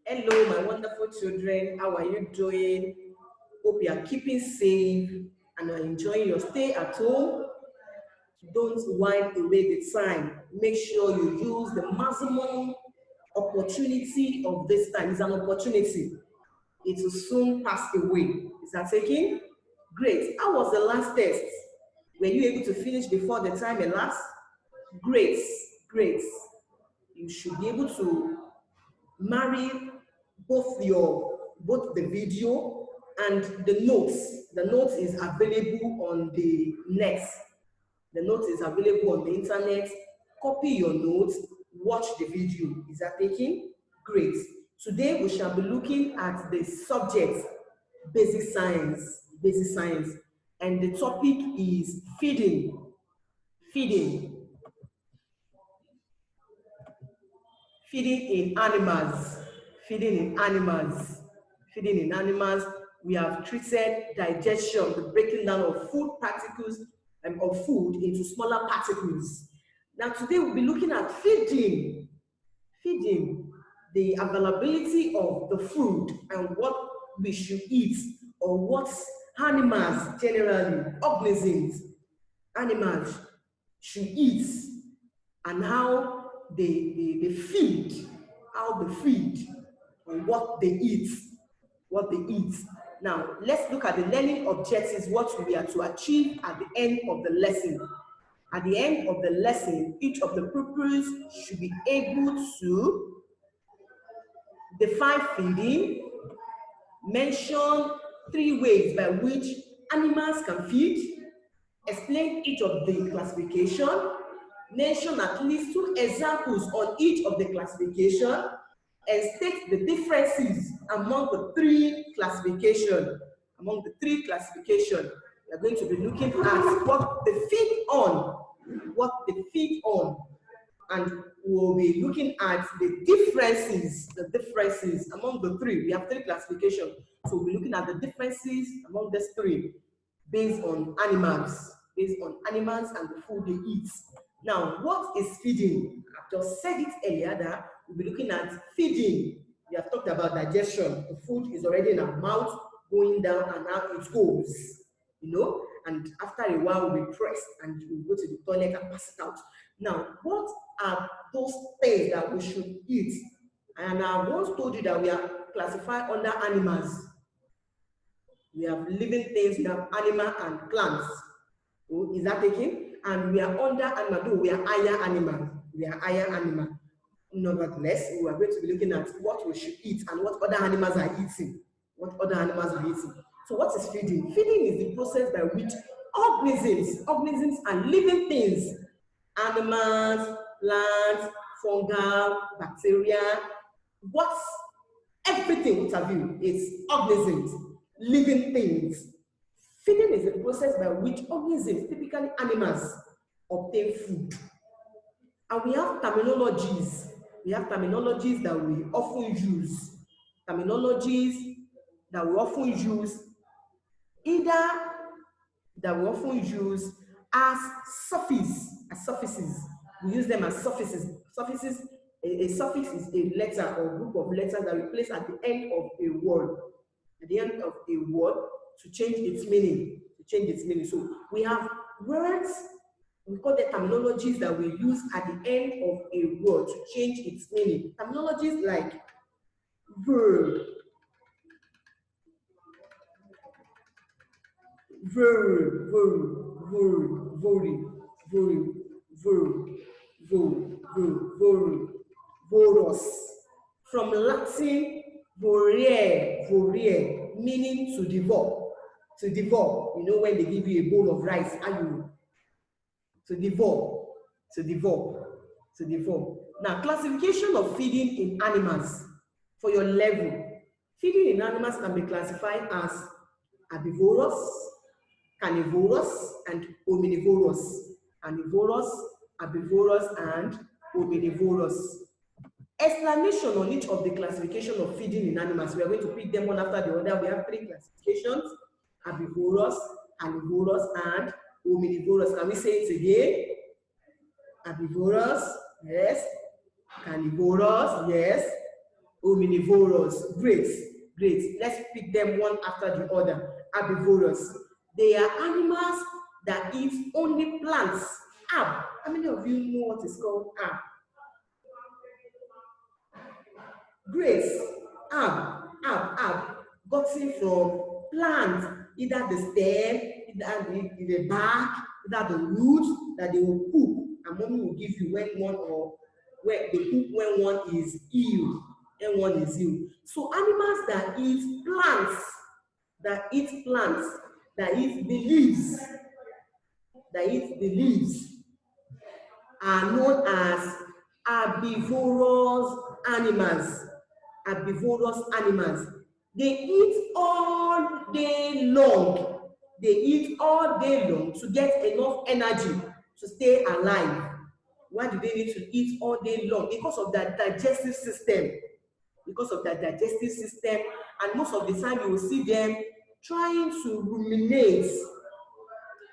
Hello, my wonderful children. How are you doing? Hope you are keeping safe and are enjoying your stay at home. Don't while away the time. Make sure you use the maximum opportunity of this time. It's an opportunity. It will soon pass away. Is that taken? Great. How was the last test? Were you able to finish before the time elapsed? Great. Great. You should be able to marry both the video and the notes. The notes is available on the net. The notes is available on the internet. Copy your notes, watch the video. Is that taken? Great. Today we shall be looking at the subject basic science. Basic science. And the topic is feeding. Feeding. Feeding in animals. Feeding in animals. Feeding in animals. We have treated digestion, the breaking down of food particles of food into smaller particles. Now today we'll be looking at feeding. Feeding, the availability of the food and what we should eat, or what animals generally, organisms, animals should eat, and how they feed, and what they eat, Now, let's look at the learning objectives, what we are to achieve at the end of the lesson. At the end of the lesson, each of the pupils should be able to define feeding, mention 3 ways by which animals can feed, explain each of the classification, mention at least 2 examples on each of the classification, and state the differences among the 3 classifications. Among the 3 classifications, we are going to be looking at what they feed on, and we'll be looking at the differences among the 3. We have 3 classifications, so we'll be looking at the differences among these 3 based on animals and the food they eat. Now, what is feeding? I've just said it earlier that we'll be looking at feeding. We have talked about digestion. The food is already in our mouth, going down, and out it goes, and after a while we'll be pressed and we'll go to the toilet and pass it out. Now, what are those things that we should eat? And I once told you that we are classified under animals. We have living things, we have animal and plants. Oh, is that taken? And we are under animal, though we are higher animal. Nevertheless, we are going to be looking at what we should eat and what other animals are eating. So what is feeding? Feeding is the process by which organisms are living things, animals, plants, fungi, bacteria, everything what have you is organisms, living things. Feeding is the process by which organisms, typically animals, obtain food. And we have terminologies. That we often use. As suffixes. We use them as suffixes. A suffix is a letter or group of letters that we place at the end of a word. To change its meaning. So we have words, we call them terminologies that we use at the end of a word to change its meaning. Terminologies like verb, vorus. From Latin, vorere, meaning to devour. When they give you a bowl of rice, to devour. Now, classification of feeding in animals for your level. Feeding in animals can be classified as herbivorous, carnivorous, and omnivorous. Herbivorous, herbivorous, and omnivorous. Explanation on each of the classification of feeding in animals. We are going to pick them one after the other. We have 3 classifications: herbivorous, carnivorous, and omnivorous. Can we say it again? Herbivorous, yes. Carnivorous, yes. Omnivorous. Great, great. Let's pick them one after the other. Herbivorous. They are animals that eat only plants. Herb. How many of you know what is called herb? Grace, herb, gotten from plants, either the stem, either the bark, either the roots that they will cook, and mommy will give you when one or where they cook when one is ill, when one is ill. So animals that eat plants, that eat plants, that eat the leaves, that eat the leaves, are known as herbivorous animals. Herbivorous animals. They eat all day long. They eat all day long to get enough energy to stay alive. Why do they need to eat all day long? Because of their digestive system. Because of their digestive system, and most of the time you will see them trying to ruminate.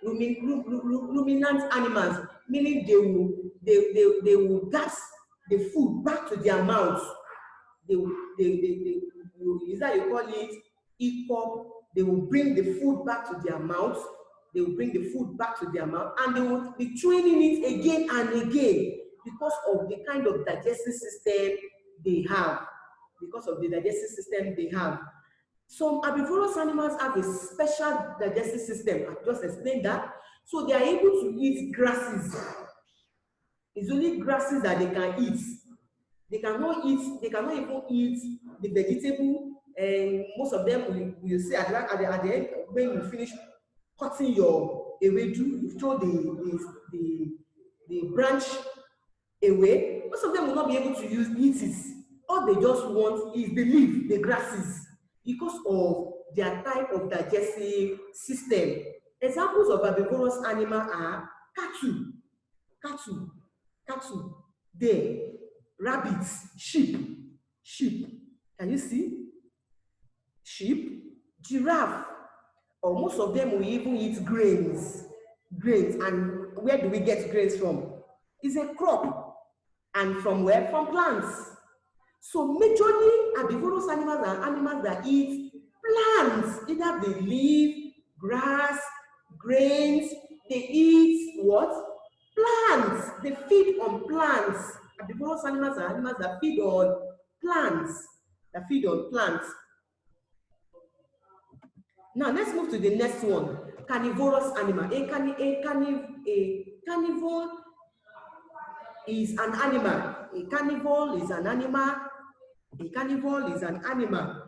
Ruminant animals, meaning they will gas the food back to their mouth. Is that you call it EPOP? They will bring the food back to their mouth. They will bring the food back to their mouth, and they will be chewing it again and again because of the kind of digestive system they have. Because of the digestive system they have. Some herbivorous animals have a special digestive system. I just explained that. So they are able to eat grasses. It's only grasses that they can eat. They cannot even eat the vegetable, and most of them will say at the end, when you finish cutting your ewedu, you throw the branch away. Most of them will not be able to eat it. All they just want is the leaf, the grasses, because of their type of digestive system. Examples of herbivorous animal are cattle, deer, rabbits, sheep. Can you see? Sheep, giraffe, or most of them will even eat grains. And where do we get grains from? It's a crop. And from where? From plants. So majorly herbivorous animals are animals that eat plants, either they leaf, grass, grains. They eat what? Plants. They feed on plants. Herbivorous animals are animals that feed on plants. Now let's move to the next one. Carnivorous animal. A carnivore is an animal. A carnivore is an animal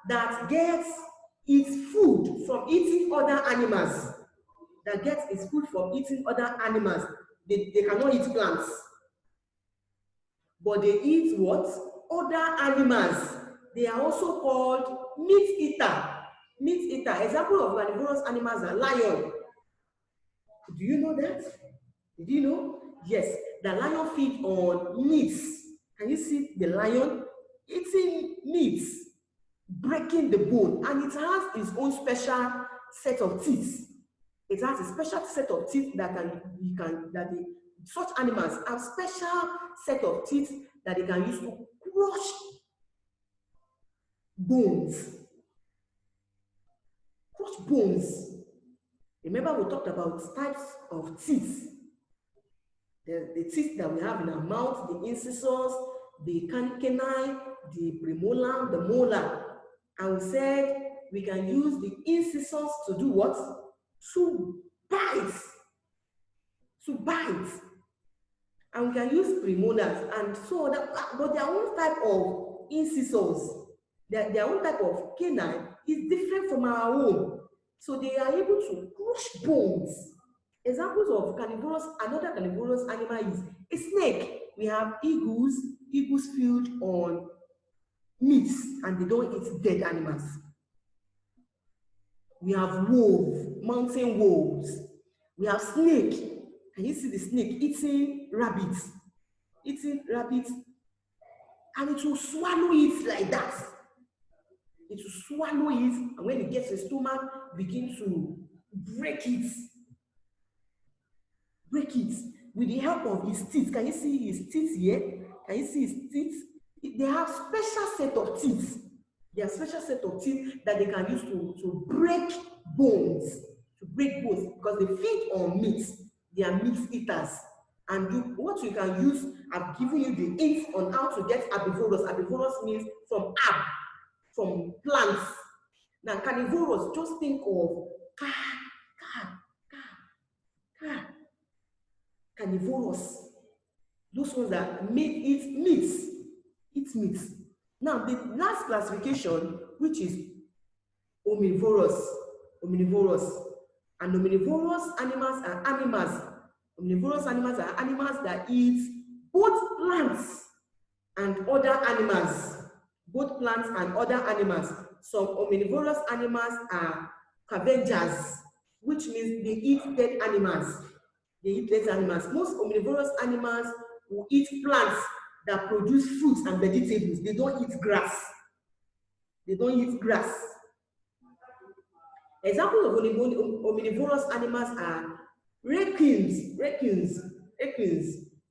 that gets its food from eating other animals. They cannot eat plants, but they eat what? Other animals. They are also called meat eater. Example of carnivorous animals are lion. Do you know that? Did you know? Yes, the lion feeds on meats. Can you see the lion eating meats, breaking the bone, and it has its own special set of teeth. It has a special set of teeth such animals have special set of teeth that they can use to crush bones. Remember we talked about types of teeth. The teeth that we have in our mouth, the incisors, the canine, the premolar, the molar. And we said we can use the incisors to do what? To bite. And we can use premolars, and so but their own type of incisors, their own type of canine is different from our own. So they are able to crush bones. Examples of another carnivorous animal is a snake. We have eagles feed on meats and they don't eat dead animals. We have mountain wolves. We have snake. Can you see the snake eating rabbits? And it will swallow it like that. It will swallow it, and when it gets to the stomach, begin to break it with the help of his teeth. Can you see his teeth here? Can you see his teeth? They have special set of teeth. They have special set of teeth that they can use to break bones, because they feed on meat. They are meat eaters. And what you can use, I've given you the hints on how to get herbivorous. Herbivorous means from plants. Now, carnivorous, just think of car, carnivorous. Those ones that eat meat. Now, the last classification, which is omnivorous. And omnivorous animals are animals. Omnivorous animals are animals that eat both plants and other animals. Both plants and other animals. Some omnivorous animals are scavengers, which means they eat dead animals. Most omnivorous animals will eat plants that produce fruits and vegetables. They don't eat grass. Examples of omnivorous animals are raccoons,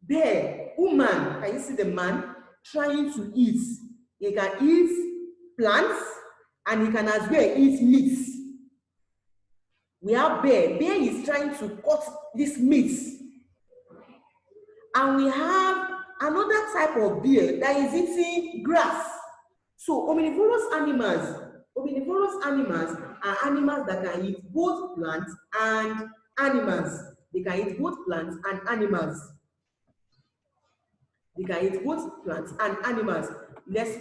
bear, woman. Can you see the man trying to eat? He can eat plants and he can as well eat meat. We have bear. Bear is trying to cut this meat. And we have another type of bear that is eating grass. So omnivorous animals are animals that can eat both plants and animals. They can eat both plants and animals. Let's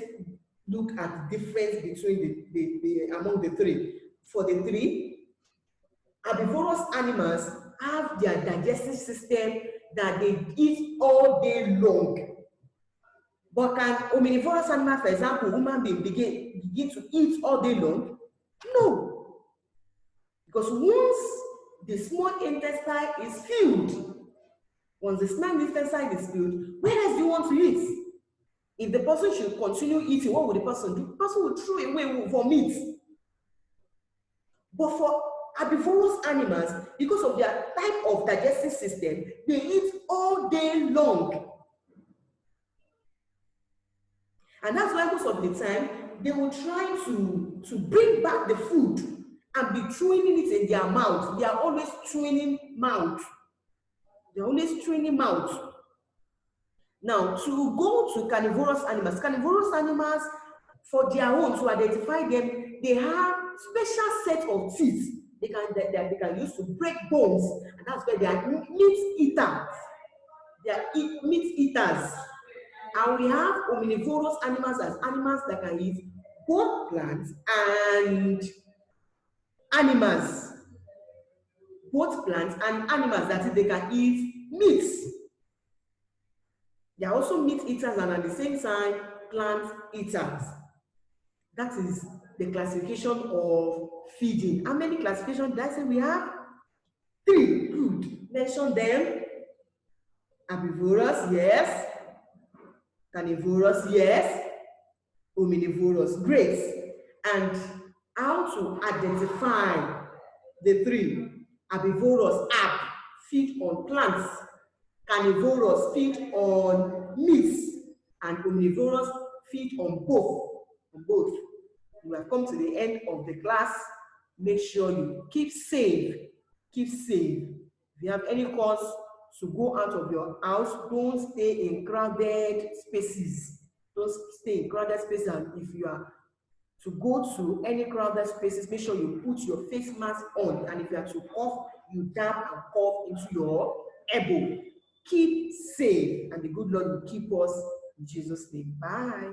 look at the difference between among the three. For the three, herbivorous animals have their digestive system that they eat all day long. But can omnivorous animal, for example, human being, begin to eat all day long? No. Because once the small intestine is filled, where else do you want to eat? If the person should continue eating, what would the person do? The person will throw away for meat. But for herbivorous animals, because of their type of digestive system, they eat all day long. And that's why most of the time, they will try to bring back the food and be chewing it in their mouth. They are always chewing mouth. Now, to go to carnivorous animals, for their own, to identify them, they have special set of teeth they can use to break bones, and that's why they are meat eaters. And we have omnivorous animals as animals that can eat both plants and animals. That is, they can eat meat. They are also meat eaters and at the same time plant eaters. That is the classification of feeding. How many classifications did I say we have? 3. Good. Mention them. Herbivorous, yes. Carnivorous, yes. Omnivorous, great. And how to identify the 3? Herbivorous, feed on plants. Carnivorous, feed on meats. And omnivorous, feed on both. We have come to the end of the class. Make sure you keep safe. If you have any cause to go out of your house, don't stay in crowded spaces. And if you are to go to any crowded spaces, make sure you put your face mask on. And if you are to cough, you dab and cough into your elbow. Keep safe, and the good Lord will keep us in Jesus' name. Bye.